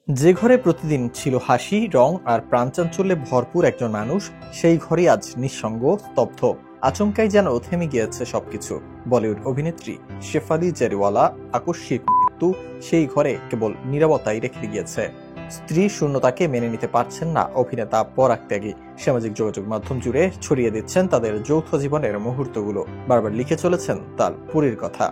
যে ঘরে প্রতিদিন ছিল হাসি, রং আর প্রাণচাঞ্চল্যে ভরপুর একজন মানুষ, সেই ঘরই আজ নিঃসঙ্গ, স্তব্ধ। আচমকাই যেন থেমে গিয়েছে সবকিছু। বলিউড অভিনেত্রী শেফালি জারিওয়ালা আকস্মিক মৃত্যু সেই ঘরে কেবল নীরবতাই রেখে গিয়েছে। স্ত্রীর শূন্যতাকে মেনে নিতে পারছেন না অভিনেতা পরাগ ত্যাগী। সামাজিক যোগাযোগ মাধ্যম জুড়ে ছড়িয়ে দিচ্ছেন তাদের যৌথ জীবনের মুহূর্তগুলো, বারবার লিখে চলেছেন তার পুরীর কথা।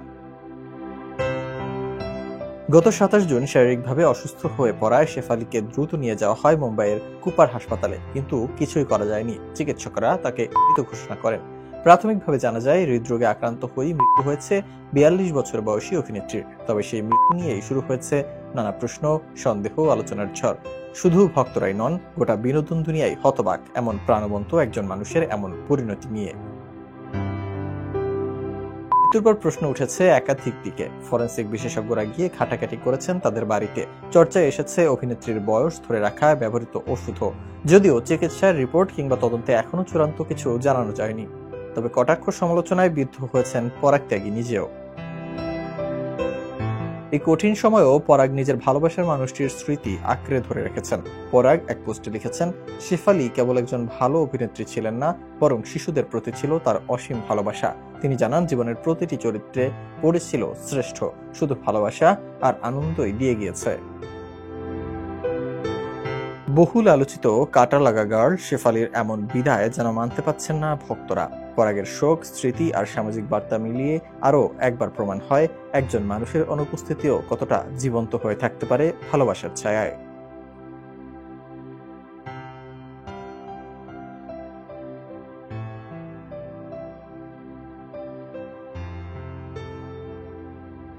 গত ২৭ জুন শারীরিকভাবে অসুস্থ হয়ে পড়ায় শেফালিকে দ্রুত নিয়ে যাওয়া হয় মুম্বাইয়ের কুপার হাসপাতালে, কিন্তু কিছুই করা যায়নি। চিকিৎসকরা তাকে মৃত ঘোষণা করেন। প্রাথমিকভাবে জানা যায় হৃদরোগে আক্রান্ত হয়েই মৃত্যু হয়েছে ৪২ বছর বয়সী অভিনেত্রীর। তবে সেই মৃত্যু নিয়েই শুরু হয়েছে নানা প্রশ্ন, সন্দেহ, আলোচনার ঝড়। শুধু ভক্তরাই নন, গোটা বিনোদন দুনিয়ায় হতবাক এমন প্রাণবন্ত একজন মানুষের এমন পরিণতি নিয়ে। মৃত্যুর পর প্রশ্ন উঠেছে একাধিক দিকে। ফরেনসিক বিশেষজ্ঞরা গিয়ে ঘাটাঘাটি করেছেন তাদের বাড়িতে। চর্চায় এসেছে অভিনেত্রীর বয়স, ধরে রাখা ব্যবহৃত ওষুধও, যদিও চিকিৎসার রিপোর্ট কিংবা তদন্তে এখনো চূড়ান্ত কিছু জানানো যায়নি। তবে কটাক্ষ সমালোচনায় বিদ্ধ হয়েছেন পরাগ ত্যাগী নিজেও। এই কঠিন সময়েও পরাগ নিজের ভালোবাসার মানুষটির স্মৃতি আঁকড়ে ধরে রেখেছেন। পরাগ এক পোস্টে লিখেছেন, শেফালি কেবল একজন ভালো অভিনেত্রী ছিলেন না, বরং শিশুদের প্রতি ছিল তার অসীম ভালোবাসা। তিনি জানান, জীবনের প্রতিটি চরিত্রে পড়েছিল শ্রেষ্ঠ, শুধু ভালোবাসা আর আনন্দই দিয়ে গিয়েছে। বহুল আলোচিত কাটা লাগা গার্ল শেফালির এমন বিদায় যেন মানতে পারছেন না ভক্তরা। পরাগের শোক, স্মৃতি আর সামাজিক বার্তা মিলিয়ে আরও একবার প্রমাণ হয় একজন মানুষের অনুপস্থিতিও কতটা জীবন্ত হয়ে থাকতে পারে ভালোবাসার ছায়ায়।